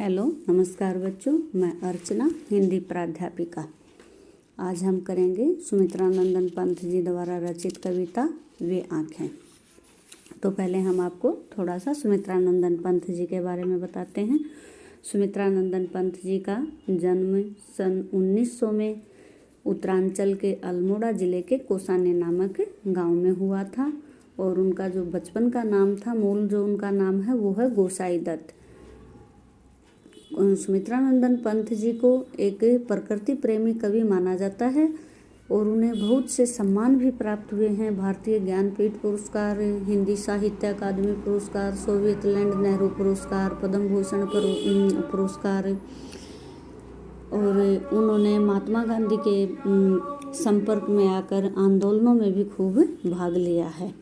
Hello नमस्कार बच्चों, मैं अर्चना हिंदी प्राध्यापिका। आज हम करेंगे सुमित्रा नंदन पंत जी द्वारा रचित कविता वे आँखें। तो पहले हम आपको थोड़ा सा सुमित्रा नंदन पंत जी के बारे में बताते हैं। सुमित्रा नंदन पंत जी का जन्म सन 1900 में उत्तरांचल के अल्मोड़ा जिले के कोसानी नामक गांव में हुआ था और उनका जो बचपन का नाम था, मूल जो उनका नाम है वो है गोसाई दत्त। सुमित्रा नंदन पंत जी को एक प्रकृति प्रेमी कवि माना जाता है और उन्हें बहुत से सम्मान भी प्राप्त हुए हैं। भारतीय ज्ञानपीठ पुरस्कार, हिंदी साहित्य अकादमी पुरस्कार, सोवियत लैंड नेहरू पुरस्कार, पद्म भूषण पुरस्कार, और उन्होंने महात्मा गांधी के संपर्क में आकर आंदोलनों में भी खूब भाग लिया है।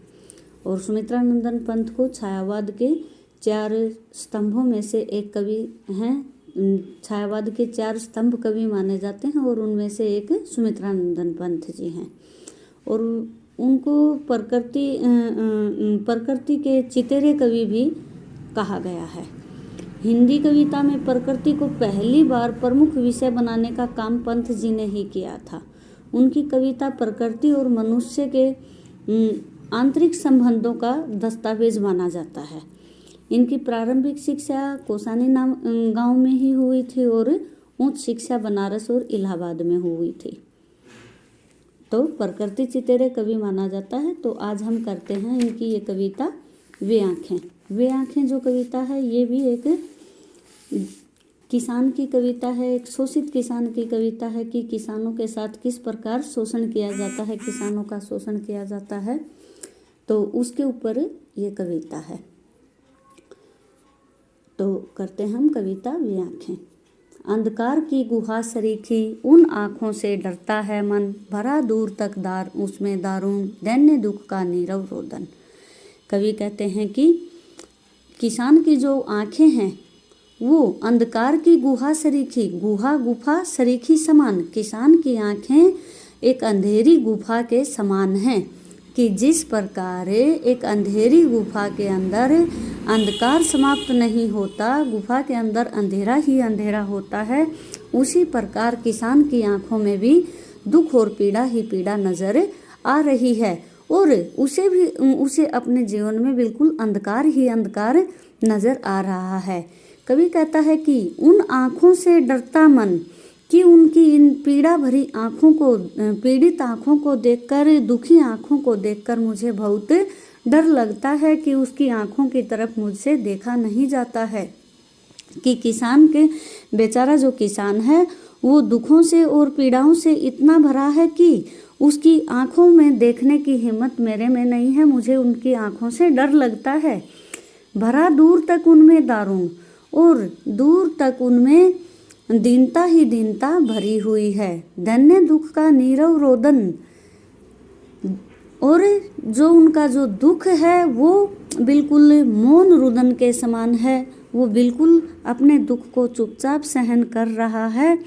और सुमित्रा नंदन पंत को छायावाद के 4 स्तंभों में से एक कवि हैं। छायावाद के 4 स्तंभ कवि माने जाते हैं और उनमें से एक सुमित्रा नंदन पंत जी हैं। और उनको प्रकृति के चितेरे कवि भी कहा गया है। हिंदी कविता में प्रकृति को पहली बार प्रमुख विषय बनाने का काम पंत जी ने ही किया था। उनकी कविता प्रकृति और मनुष्य के आंतरिक संबंधों का दस्तावेज माना जाता है। इनकी प्रारंभिक शिक्षा कोसानी नाम गांव में ही हुई थी और उच्च शिक्षा बनारस और इलाहाबाद में हुई थी। तो प्रकृति चितेरे कवि माना जाता है। तो आज हम करते हैं इनकी ये कविता वे आँखें। वे आँखें जो कविता है ये भी एक किसान की कविता है, एक शोषित किसान की कविता है कि किसानों के साथ किस प्रकार शोषण किया जाता है, किसानों का शोषण किया जाता है। तो उसके ऊपर ये कविता है। तो करते हम कविता वे आँखें। अंधकार की गुहा सरीखी उन आँखों से डरता है मन, भरा दूर तक दार उसमें दारुण दैन्य दुख का नीरव रोदन। कवि कहते हैं कि किसान की जो आँखें हैं वो अंधकार की गुहा सरीखी, गुहा गुफा सरीखी समान, किसान की आँखें एक अंधेरी गुफा के समान हैं कि जिस प्रकार एक अंधेरी गुफा के अंदर अंधकार समाप्त नहीं होता, गुफा के अंदर अंधेरा ही अंधेरा होता है, उसी प्रकार किसान की आंखों में भी दुख और पीड़ा ही पीड़ा नजर आ रही है और उसे अपने जीवन में बिल्कुल अंधकार ही अंधकार नजर आ रहा है। कवि कहता है कि उन आँखों से डरता मन, कि उनकी इन पीड़ा भरी आँखों को, पीड़ित आँखों को देखकर, दुखी आँखों को देखकर मुझे बहुत डर लगता है कि उसकी आँखों की तरफ मुझसे देखा नहीं जाता है। कि किसान के बेचारा जो किसान है वो दुखों से और पीड़ाओं से इतना भरा है कि उसकी आँखों में देखने की हिम्मत मेरे में नहीं है, मुझे उनकी आँखों से डर लगता है। भरा दूर तक उनमें दारुण, और दूर तक उनमें दीनता ही दीनता भरी हुई है, दैन्य दुख का नीरव रोदन। और जो उनका जो दुख है वो बिल्कुल मौन रुदन के समान है। वो बिल्कुल अपने दुख को चुपचाप सहन कर रहा है,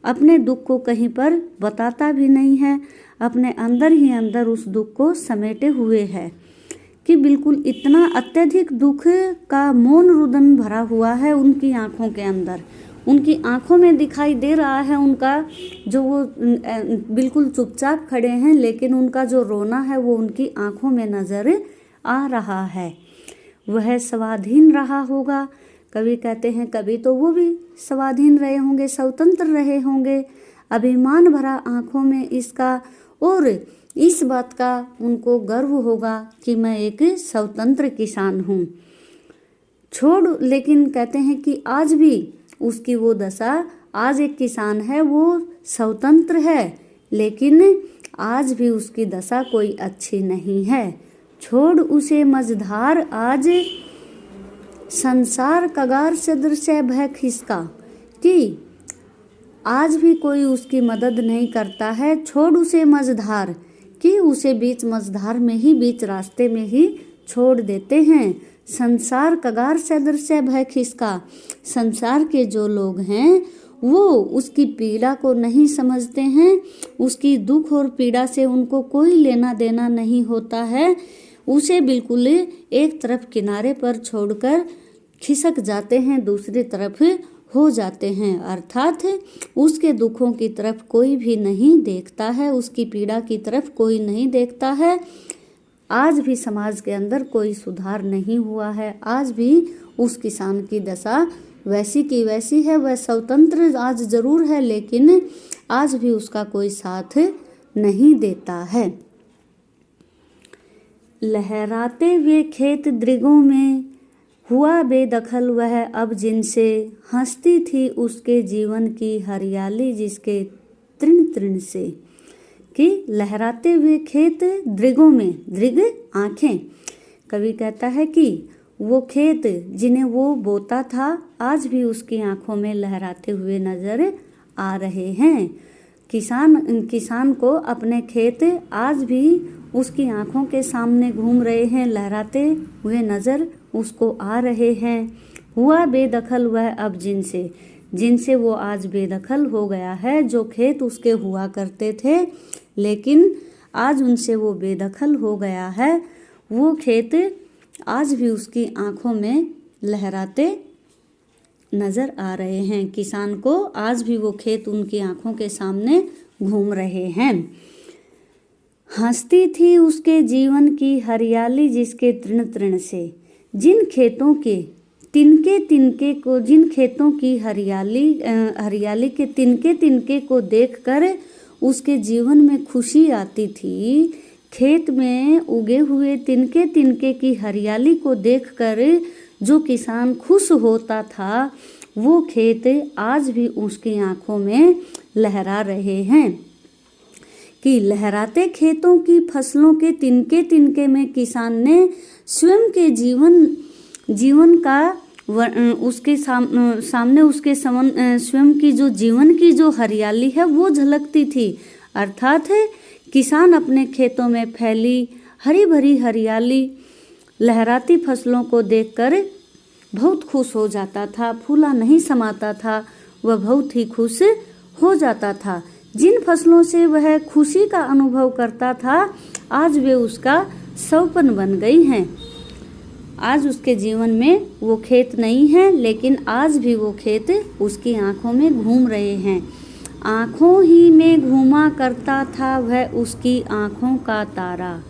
अपने दुख को कहीं पर बताता भी नहीं है, अपने अंदर ही अंदर उस दुख को समेटे हुए है कि बिल्कुल इतना अत्यधिक दुख का मौन रुदन भरा हुआ है उनकी आँखों के अंदर। उनकी आँखों में दिखाई दे रहा है उनका जो वो बिल्कुल चुपचाप खड़े हैं, लेकिन उनका जो रोना है वो उनकी आँखों में नजर आ रहा है। वह स्वाधीन रहा होगा। कवि कहते हैं कभी तो वो भी स्वाधीन रहे होंगे, स्वतंत्र रहे होंगे, अभिमान भरा आँखों में इसका, और इस बात का उनको गर्व होगा कि मैं एक स्वतंत्र किसान हूँ। लेकिन कहते हैं कि आज भी उसकी वो दशा, आज एक किसान है वो स्वतंत्र है लेकिन आज भी उसकी दशा कोई अच्छी नहीं है। छोड़ उसे मझधार आज संसार कगार से दृश्य भय खिसका, कि आज भी कोई उसकी मदद नहीं करता है। छोड़ उसे मझधार, कि उसे बीच मझधार में ही, बीच रास्ते में ही छोड़ देते हैं। संसार कगार से दृश्य भय खिसका, संसार के जो लोग हैं वो उसकी पीड़ा को नहीं समझते हैं, उसकी दुख और पीड़ा से उनको कोई लेना देना नहीं होता है। उसे बिल्कुल एक तरफ किनारे पर छोड़कर खिसक जाते हैं, दूसरी तरफ हो जाते हैं, अर्थात उसके दुखों की तरफ कोई भी नहीं देखता है, उसकी पीड़ा की तरफ कोई नहीं देखता है। आज भी समाज के अंदर कोई सुधार नहीं हुआ है, आज भी उस किसान की दशा वैसी की वैसी है। वह स्वतंत्र आज जरूर है, लेकिन आज भी उसका कोई साथ नहीं देता है। लहराते हुए खेत दृगों में हुआ बेदखल वह अब जिनसे, हंसती थी उसके जीवन की हरियाली जिसके तृण तृण से। कि लहराते हुए खेत दृगों में, दृग आँखें, कवि कहता है कि वो खेत जिन्हें वो बोता था आज भी उसकी आँखों में लहराते हुए नजर आ रहे हैं। किसान को अपने खेत आज भी उसकी आँखों के सामने घूम रहे हैं, लहराते हुए नजर उसको आ रहे हैं। हुआ बेदखल वह अब जिनसे वो आज बेदखल हो गया है। जो खेत उसके हुआ करते थे लेकिन आज उनसे वो बेदखल हो गया है, वो खेत आज भी उसकी आँखों में लहराते नजर आ रहे हैं। किसान को आज भी वो खेत उनकी आँखों के सामने घूम रहे हैं। हंसती थी उसके जीवन की हरियाली जिसके तृण तृण से। जिन खेतों के तिनके को, जिन खेतों की हरियाली के तिनके को देखकर उसके जीवन में खुशी आती थी, खेत में उगे हुए तिनके की हरियाली को देखकर जो किसान खुश होता था, वो खेत आज भी उसकी आंखों में लहरा रहे हैं। कि लहराते खेतों की फसलों के तिनके में किसान ने स्वयं के जीवन का उसके सामने उसके स्वयं की जो जीवन की जो हरियाली है वो झलकती थी। अर्थात किसान अपने खेतों में फैली हरी भरी हरियाली लहराती फसलों को देखकर बहुत खुश हो जाता था, फूला नहीं समाता था, वह बहुत ही खुश हो जाता था। जिन फसलों से वह खुशी का अनुभव करता था आज वे उसका सौपन बन गई हैं। आज उसके जीवन में वो खेत नहीं है, लेकिन आज भी वो खेत उसकी आंखों में घूम रहे हैं। आंखों ही में घूमा करता था वह उसकी आंखों का तारा,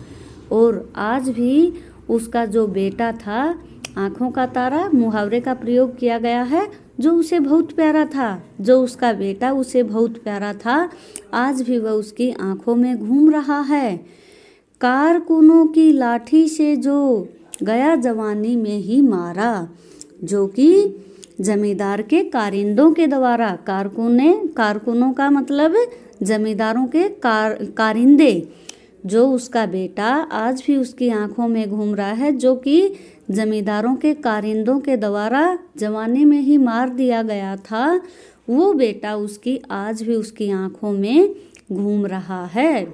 और आज भी उसका जो बेटा था, आंखों का तारा मुहावरे का प्रयोग किया गया है, जो उसे बहुत प्यारा था, जो उसका बेटा उसे बहुत प्यारा था, आज भी वह उसकी आंखों में घूम रहा है। कारकुनों की लाठी से जो गया जवानी में ही मारा, जो कि जमींदार के कारिंदों के द्वारा, कारकुनों का मतलब जमींदारों के कारिंदे, जो उसका बेटा आज भी उसकी आंखों में घूम रहा है, जो कि जमींदारों के कारिंदों के द्वारा जवानी में ही मार दिया गया था, वो बेटा उसकी आज भी उसकी आंखों में घूम रहा है।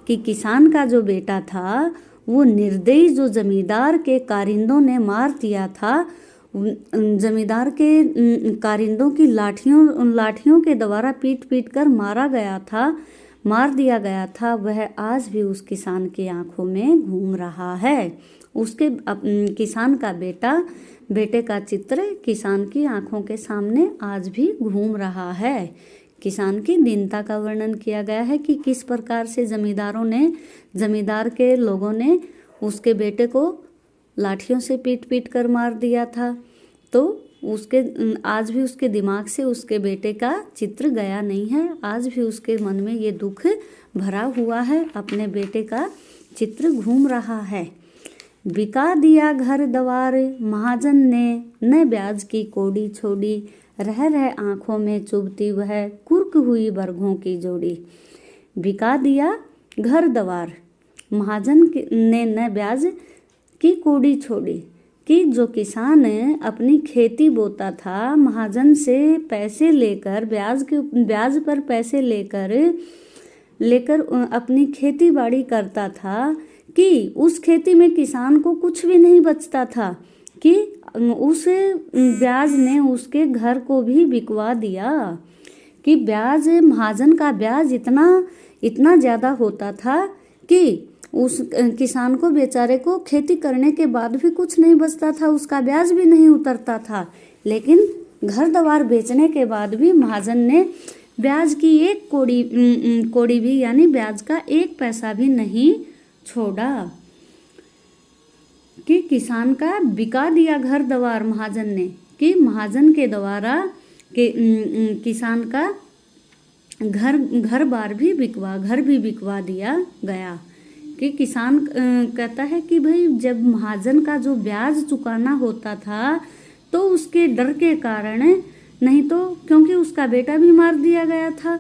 कि किसान का जो बेटा था वो निर्दयी जो जमींदार के कारिंदों ने मार दिया था, जमींदार के कारिंदों की लाठियों के द्वारा पीट कर मार दिया गया था, वह आज भी उस किसान की आंखों में घूम रहा है। उसके किसान का बेटे का चित्र किसान की आंखों के सामने आज भी घूम रहा है। किसान की दीनता का वर्णन किया गया है कि किस प्रकार से जमींदार के लोगों ने उसके बेटे को लाठियों से पीट कर मार दिया था। तो आज भी उसके दिमाग से उसके बेटे का चित्र गया नहीं है, आज भी उसके मन में ये दुख भरा हुआ है, अपने बेटे का चित्र घूम रहा है। बिका दिया घर द्वार महाजन ने, न ब्याज की कोड़ी छोड़ी, रह आंखों में चुभती वह कुर्क हुई बरगों की जोड़ी। बिका दिया घर द्वार महाजन ने, न ब्याज की कोड़ी छोड़ी। कि जो किसान अपनी खेती बोता था, महाजन से पैसे लेकर ब्याज पर पैसे लेकर अपनी खेती बाड़ी करता था, कि उस खेती में किसान को कुछ भी नहीं बचता था, कि उस ब्याज ने उसके घर को भी बिकवा दिया। कि ब्याज, महाजन का ब्याज इतना ज़्यादा होता था कि उस किसान को बेचारे को खेती करने के बाद भी कुछ नहीं बचता था, उसका ब्याज भी नहीं उतरता था। लेकिन घर द्वार बेचने के बाद भी महाजन ने ब्याज की एक कौड़ी भी यानी ब्याज का 1 पैसा भी नहीं छोड़ा कि किसान का बिका दिया घर द्वार महाजन ने, कि महाजन के द्वारा किसान का घर बार भी घर भी बिकवा दिया गया। कि किसान कहता है कि भाई जब महाजन का जो ब्याज चुकाना होता था तो उसके डर के कारण, नहीं तो क्योंकि उसका बेटा भी मार दिया गया था,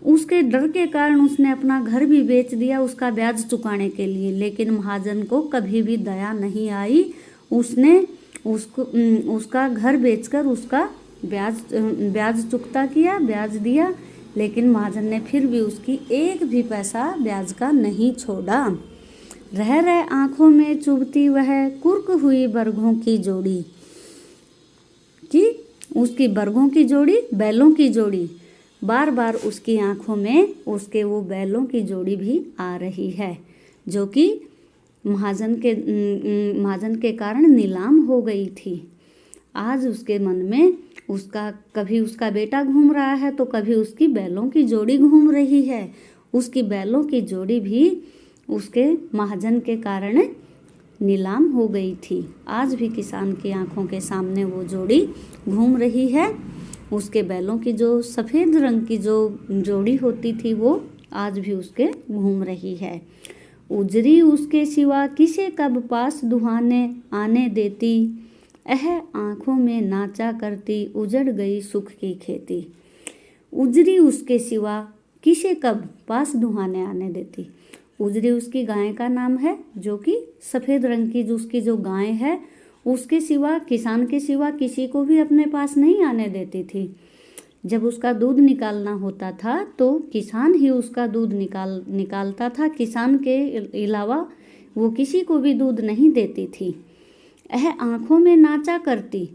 उसके डर के कारण उसने अपना घर भी बेच दिया उसका ब्याज चुकाने के लिए, लेकिन महाजन को कभी भी दया नहीं आई। उसने उसका घर बेचकर उसका ब्याज चुकता किया, ब्याज दिया, लेकिन महाजन ने फिर भी उसकी 1 भी पैसा ब्याज का नहीं छोड़ा। रह आंखों में चुभती वह कुर्क हुई बरगों की जोड़ी, कि उसकी बरगों की जोड़ी, बैलों की जोड़ी, बार बार उसकी आंखों में उसके वो बैलों की जोड़ी भी आ रही है, जो कि महाजन के कारण नीलाम हो गई थी। आज उसके मन में कभी उसका बेटा घूम रहा है तो कभी उसकी बैलों की जोड़ी घूम रही है। उसकी बैलों की जोड़ी भी उसके महाजन के कारण नीलाम हो गई थी। आज भी किसान की आंखों के सामने वो जोड़ी घूम रही है। उसके बैलों की जो सफ़ेद रंग की जो जोड़ी होती थी वो आज भी उसके घूम रही है। उजरी उसके सिवा किसे कब पास दुहाने आने देती, आँखों में नाचा करती उजड़ गई सुख की खेती। उजरी उसके सिवा किसे कब पास दुहाने आने देती। उजरी उसकी गाय का नाम है, जो कि सफ़ेद रंग की जो उसकी जो गाय है उसके सिवा, किसान के सिवा किसी को भी अपने पास नहीं आने देती थी। जब उसका दूध निकालना होता था तो किसान ही उसका दूध निकालता था, किसान के अलावा वो किसी को भी दूध नहीं देती थी। आँखों में नाचा करती,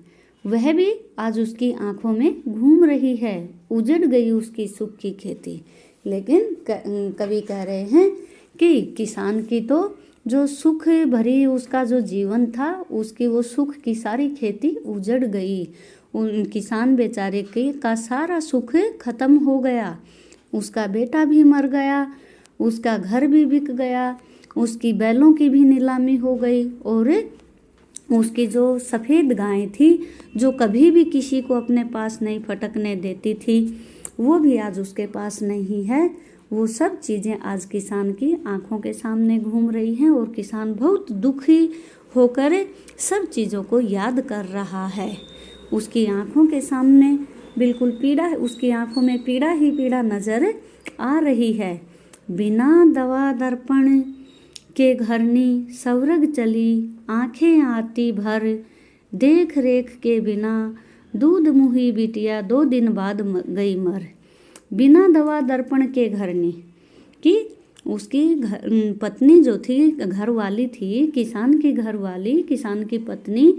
वह भी आज उसकी आँखों में घूम रही है। उजड़ गई उसकी सुख की खेती। लेकिन कवि कह रहे हैं कि किसान की तो जो सुख भरी उसका जो जीवन था, उसकी वो सुख की सारी खेती उजड़ गई। उन किसान बेचारे का सारा सुख खत्म हो गया। उसका बेटा भी मर गया, उसका घर भी बिक गया, उसकी बैलों की भी नीलामी हो गई, और उसकी जो सफ़ेद गाय थी जो कभी भी किसी को अपने पास नहीं फटकने देती थी, वो भी आज उसके पास नहीं है। वो सब चीज़ें आज किसान की आंखों के सामने घूम रही हैं और किसान बहुत दुखी होकर सब चीज़ों को याद कर रहा है। उसकी आंखों के सामने बिल्कुल पीड़ा, उसकी आंखों में पीड़ा ही पीड़ा नज़र आ रही है। बिना दवा दर्पण के घरनी सवरग चली आंखें आती भर, देख रेख के बिना दूध मुही बिटिया 2 दिन बाद गई मर। बिना दवा दर्पण के घरनी, कि उसकी पत्नी जो थी, घर वाली थी, किसान की घर वाली, किसान की पत्नी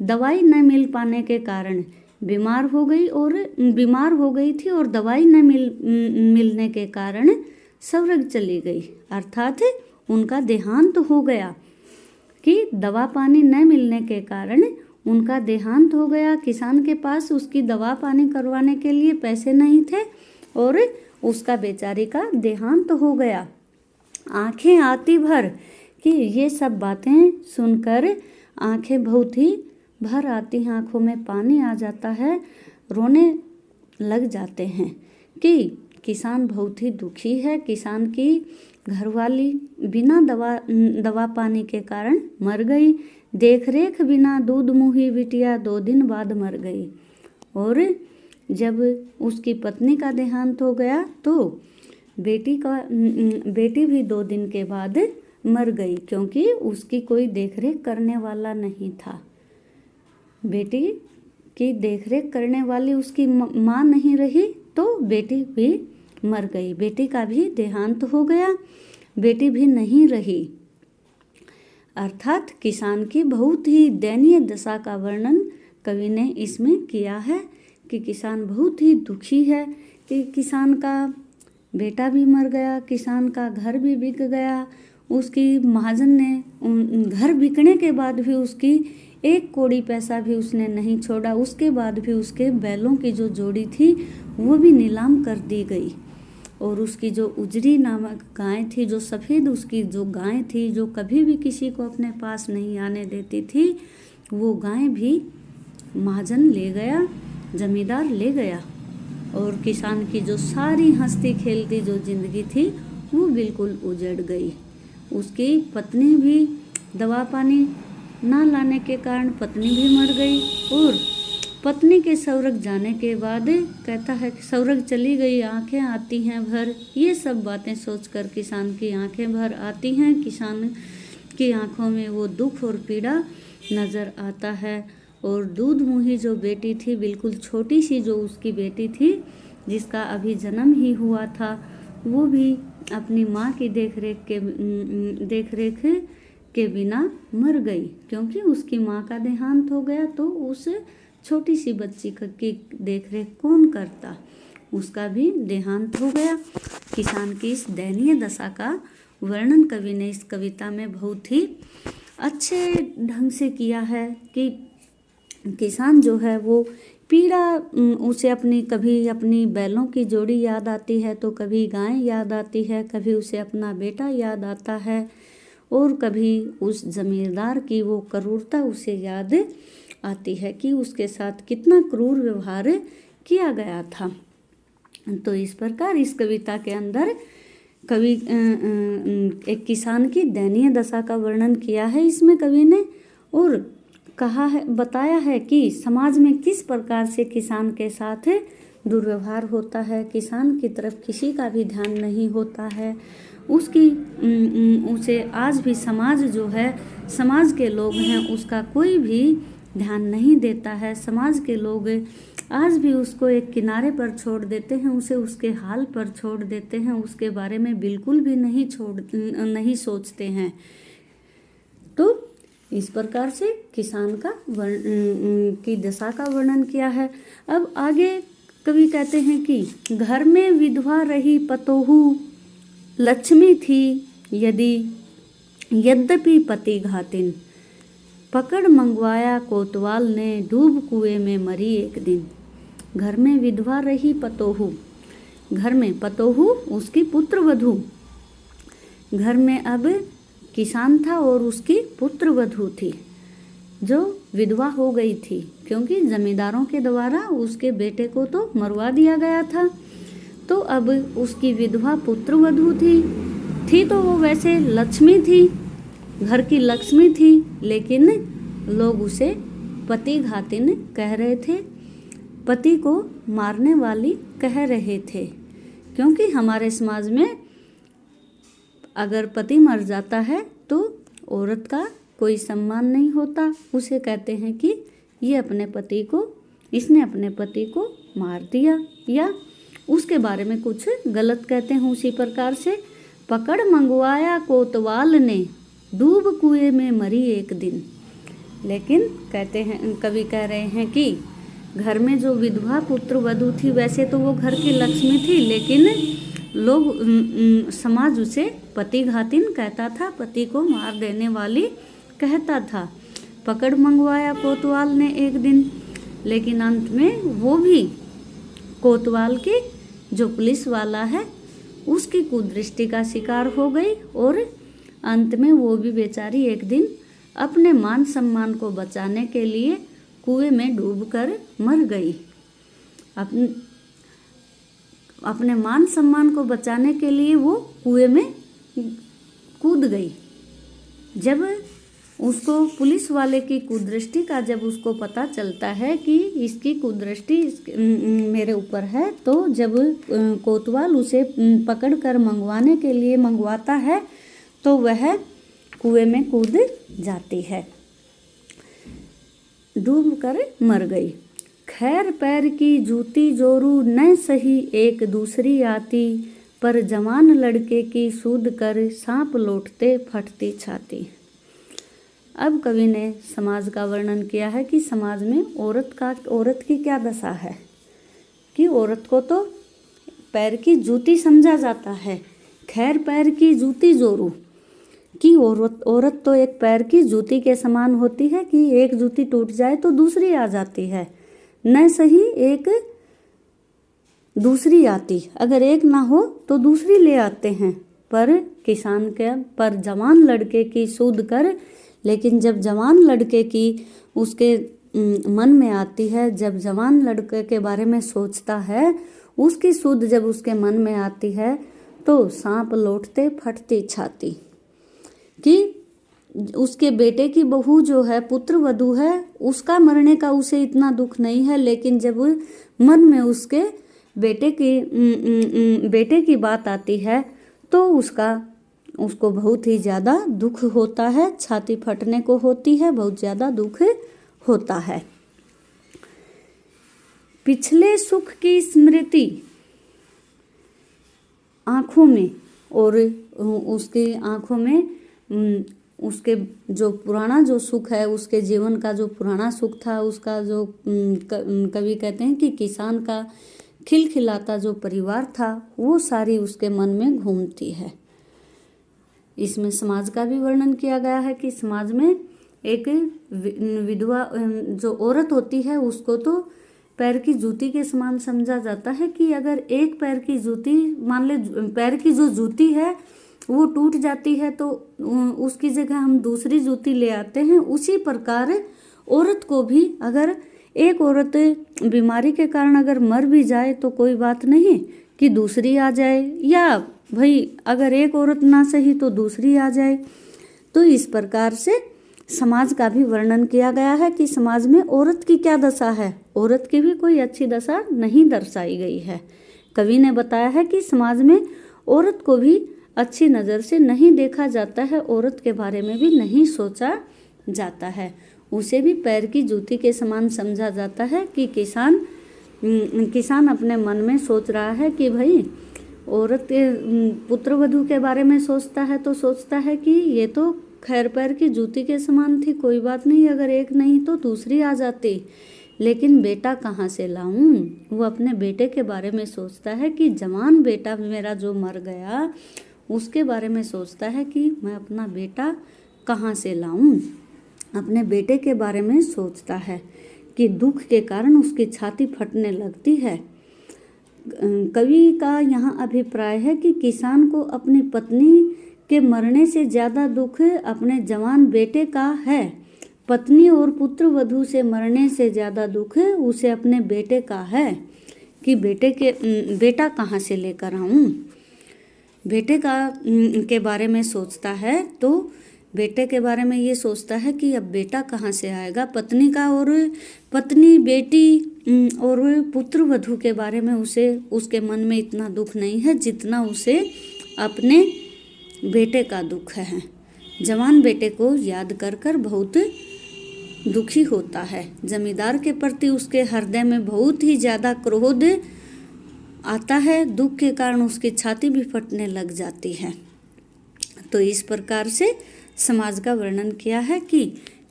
दवाई न मिल पाने के कारण बीमार हो गई थी और दवाई न मिलने के कारण सवरग चली गई, अर्थात उनका देहांत हो गया। कि दवा पानी न मिलने के कारण उनका देहांत हो गया। किसान के पास उसकी दवा पानी करवाने के लिए पैसे नहीं थे और उसका बेचारी का देहांत हो गया। आंखें आती भर, कि ये सब बातें सुनकर आंखें बहुत ही भर आती हैं, आंखों में पानी आ जाता है, रोने लग जाते हैं कि किसान बहुत ही दुखी है। किसान की घरवाली बिना दवा पानी के कारण मर गई। देख रेख बिना दूध मुही बिटिया 2 दिन बाद मर गई। और जब उसकी पत्नी का देहांत हो गया तो बेटी भी 2 दिन के बाद मर गई, क्योंकि उसकी कोई देखरेख करने वाला नहीं था। बेटी की देखरेख करने वाली उसकी माँ नहीं रही तो बेटी भी मर गई। बेटी का भी देहांत हो गया, बेटी भी नहीं रही। अर्थात किसान की बहुत ही दयनीय दशा का वर्णन कवि ने इसमें किया है कि किसान बहुत ही दुखी है कि किसान का बेटा भी मर गया, किसान का घर भी बिक गया। उसकी महाजन ने घर बिकने के बाद भी उसकी एक कौड़ी पैसा भी उसने नहीं छोड़ा। उसके बाद भी उसके बैलों की जो जोड़ी थी वो भी नीलाम कर दी गई, और उसकी जो उजरी नामक गाय थी, जो सफ़ेद उसकी जो गाय थी, जो कभी भी किसी को अपने पास नहीं आने देती थी, वो गाय भी महाजन ले गया, जमींदार ले गया। और किसान की जो सारी हंसती खेलती जो ज़िंदगी थी वो बिल्कुल उजड़ गई। उसकी पत्नी भी दवा पानी ना लाने के कारण पत्नी भी मर गई, और पत्नी के स्वर्ग जाने के बाद कहता है कि स्वर्ग चली गई, आंखें आती हैं भर। ये सब बातें सोचकर किसान की आंखें भर आती हैं। किसान की आंखों में वो दुख और पीड़ा नज़र आता है। और दूध मुही जो बेटी थी, बिल्कुल छोटी सी जो उसकी बेटी थी, जिसका अभी जन्म ही हुआ था, वो भी अपनी माँ की देखरेख के बिना मर गई, क्योंकि उसकी माँ का देहांत हो गया। तो उस छोटी सी बच्ची की देखरेख कौन करता, उसका भी देहांत हो गया। किसान की इस दयनीय दशा का वर्णन कवि ने इस कविता में बहुत ही अच्छे ढंग से किया है कि किसान जो है वो पीड़ा, उसे कभी अपनी बैलों की जोड़ी याद आती है, तो कभी गाय याद आती है, कभी उसे अपना बेटा याद आता है, और कभी उस जमींदार की वो क्रूरता उसे याद आती है कि उसके साथ कितना क्रूर व्यवहार किया गया था। तो इस प्रकार इस कविता के अंदर कवि एक किसान की दयनीय दशा का वर्णन किया है इसमें कवि ने, और कहा है, बताया है कि समाज में किस प्रकार से किसान के साथ दुर्व्यवहार होता है, किसान की तरफ किसी का भी ध्यान नहीं होता है, उसे आज भी समाज जो है, समाज के लोग हैं, उसका कोई भी ध्यान नहीं देता है। समाज के लोग आज भी उसको एक किनारे पर छोड़ देते हैं, उसे उसके हाल पर छोड़ देते हैं, उसके बारे में बिल्कुल भी नहीं सोचते हैं। तो इस प्रकार से किसान की दशा का वर्णन किया है। अब आगे कवि कहते हैं कि घर में विधवा रही पतोहू लक्ष्मी थी यद्यपि पति घातिन, पकड़ मंगवाया कोतवाल ने डूब कुएं में मरी एक दिन। घर में विधवा रही पतोहू, घर में पतोहू उसकी पुत्र वधू, घर में अब किसान था और उसकी पुत्र वधू थी जो विधवा हो गई थी, क्योंकि जमींदारों के द्वारा उसके बेटे को तो मरवा दिया गया था। तो अब उसकी विधवा पुत्र वधू थी तो वो वैसे लक्ष्मी थी, घर की लक्ष्मी थी, लेकिन लोग उसे पति घातिन कह रहे थे, पति को मारने वाली कह रहे थे, क्योंकि हमारे समाज में अगर पति मर जाता है तो औरत का कोई सम्मान नहीं होता। उसे कहते हैं कि इसने अपने पति को मार दिया, या उसके बारे में कुछ गलत कहते हैं। उसी प्रकार से पकड़ मंगवाया कोतवाल ने डूब कुएं में मरी एक दिन। लेकिन कहते हैं, कवि कह रहे हैं कि घर में जो विधवा पुत्र वधू थी, वैसे तो वो घर की लक्ष्मी थी, लेकिन लोग समाज उसे पति घातिन कहता था, पति को मार देने वाली कहता था। पकड़ मंगवाया कोतवाल ने एक दिन, लेकिन अंत में वो भी कोतवाल की जो पुलिस वाला है उसकी कुदृष्टि का शिकार हो गई, और अंत में वो भी बेचारी एक दिन अपने मान सम्मान को बचाने के लिए कुएं में डूबकर मर गई। अपने मान सम्मान को बचाने के लिए वो कुएं में कूद गई। जब उसको पुलिस वाले की कुदृष्टि का जब उसको पता चलता है कि इसकी कुदृष्टि मेरे ऊपर है, तो जब कोतवाल उसे पकड़ कर मंगवाने के लिए मंगवाता है तो वह कुएं में कूद जाती है, डूब कर मर गई। खैर पैर की जूती जोरू न सही एक दूसरी आती, पर जवान लड़के की सूद कर सांप लौटते फटती छाती। अब कवि ने समाज का वर्णन किया है कि समाज में औरत की क्या दशा है, कि औरत को तो पैर की जूती समझा जाता है। खैर पैर की जूती जोरू, कि औरत तो एक पैर की जूती के समान होती है कि एक जूती टूट जाए तो दूसरी आ जाती है, न सही एक दूसरी आती, अगर एक ना हो तो दूसरी ले आते हैं। पर किसान के पर जवान लड़के की सूद कर, लेकिन जब जवान लड़के की उसके मन में आती है, जब जवान लड़के के बारे में सोचता है, उसकी सूद जब उसके मन में आती है तो सांप लौटते फटती छाती, कि उसके बेटे की बहू जो है, पुत्र वधू है, उसका मरने का उसे इतना दुख नहीं है, लेकिन जब मन में उसके बेटे की बात आती है तो उसको बहुत ही ज़्यादा दुख होता है, छाती फटने को होती है, बहुत ज़्यादा दुख होता है। पिछले सुख की स्मृति आँखों में, और उसकी आँखों में उसके जो पुराना जो सुख है, उसके जीवन का जो पुराना सुख था, उसका जो कवि कहते हैं कि किसान का खिलखिलाता जो परिवार था, वो सारी उसके मन में घूमती है। इसमें समाज का भी वर्णन किया गया है कि समाज में एक विधवा जो औरत होती है, उसको तो पैर की जूती के समान समझा जाता है कि अगर एक पैर की जूती, मान ले पैर की जो जूती है वो टूट जाती है तो उसकी जगह हम दूसरी जूती ले आते हैं, उसी प्रकार औरत को भी अगर एक औरत बीमारी के कारण अगर मर भी जाए तो कोई बात नहीं कि दूसरी आ जाए, या भाई अगर एक औरत ना सही तो दूसरी आ जाए। तो इस प्रकार से समाज का भी वर्णन किया गया है कि समाज में औरत की क्या दशा है। औरत की भी कोई अच्छी दशा नहीं दर्शाई गई है। कवि ने बताया है कि समाज में औरत को भी अच्छी नज़र से नहीं देखा जाता है, औरत के बारे में भी नहीं सोचा जाता है, उसे भी पैर की जूती के समान समझा जाता है कि किसान अपने मन में सोच रहा है कि भाई औरत के पुत्र वधू के बारे में सोचता है तो सोचता है कि ये तो खैर पैर की जूती के समान थी, कोई बात नहीं, अगर एक नहीं तो दूसरी आ जाती, लेकिन बेटा कहाँ से लाऊं। वो अपने बेटे के बारे में सोचता है कि जवान बेटा मेरा जो मर गया, उसके बारे में सोचता है कि मैं अपना बेटा कहाँ से लाऊं। अपने बेटे के बारे में सोचता है कि दुख के कारण उसकी छाती फटने लगती है। कवि का यहाँ अभिप्राय है कि किसान को अपनी पत्नी के मरने से ज़्यादा दुख अपने जवान बेटे का है। पत्नी और पुत्र वधू से मरने से ज़्यादा दुख उसे अपने बेटे का है कि बेटा कहाँ से लेकर आऊँ। बेटे के बारे में सोचता है तो बेटे के बारे में ये सोचता है कि अब बेटा कहाँ से आएगा। पत्नी का और पत्नी बेटी और पुत्र वधू के बारे में उसके मन में इतना दुख नहीं है जितना उसे अपने बेटे का दुख है। जवान बेटे को याद कर कर बहुत दुखी होता है। जमींदार के प्रति उसके हृदय में बहुत ही ज़्यादा क्रोध आता है। दुख के कारण उसकी छाती भी फटने लग जाती है। तो इस प्रकार से समाज का वर्णन किया है कि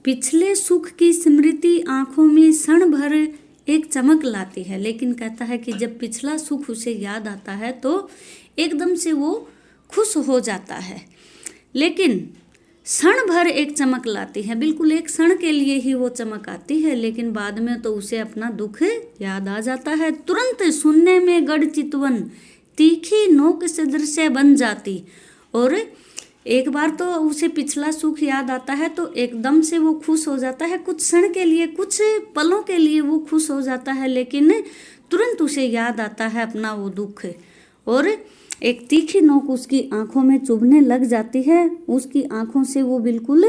पिछले सुख की स्मृति आंखों में क्षण भर एक चमक लाती है, लेकिन कहता है कि जब पिछला सुख उसे याद आता है तो एकदम से वो खुश हो जाता है, लेकिन क्षण भर एक चमक लाती है, बिल्कुल एक क्षण के लिए ही वो चमक आती है, लेकिन बाद में तो उसे अपना दुख याद आ जाता है। तुरंत सुनने में गढ़ चितवन तीखी नोक सदृश बन जाती। और एक बार तो उसे पिछला सुख याद आता है तो एकदम से वो खुश हो जाता है, कुछ क्षण के लिए, कुछ पलों के लिए वो खुश हो जाता है, लेकिन तुरंत उसे याद आता है अपना वो दुख, और एक तीखी नोक उसकी आंखों में चुभने लग जाती है। उसकी आंखों से वो बिल्कुल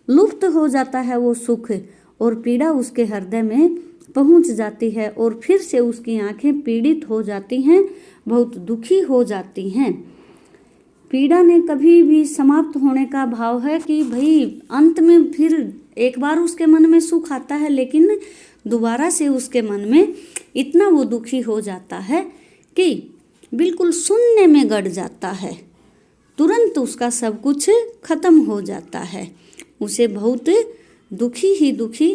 लुप्त हो जाता है वो सुख, और पीड़ा उसके हृदय में पहुंच जाती है, और फिर से उसकी आंखें पीड़ित हो जाती हैं, बहुत दुखी हो जाती हैं। पीड़ा ने कभी भी समाप्त होने का भाव है कि भाई अंत में फिर एक बार उसके मन में सुख आता है, लेकिन दोबारा से उसके मन में इतना वो दुखी हो जाता है कि बिल्कुल शून्य में गड़ जाता है। तुरंत उसका सब कुछ खत्म हो जाता है। उसे बहुत दुखी ही दुखी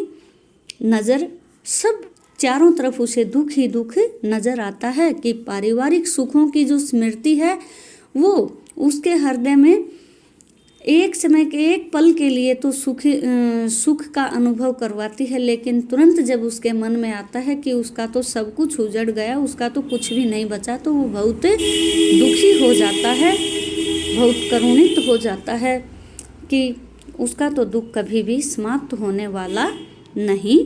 नज़र, सब चारों तरफ उसे दुख ही दुख नज़र आता है कि पारिवारिक सुखों की जो स्मृति है वो उसके हृदय में एक समय के एक पल के लिए तो सुख का अनुभव करवाती है, लेकिन तुरंत जब उसके मन में आता है कि उसका तो सब कुछ उजड़ गया, उसका तो कुछ भी नहीं बचा, तो वो बहुत दुखी हो जाता है, बहुत करुणित हो जाता है कि उसका तो दुख कभी भी समाप्त होने वाला नहीं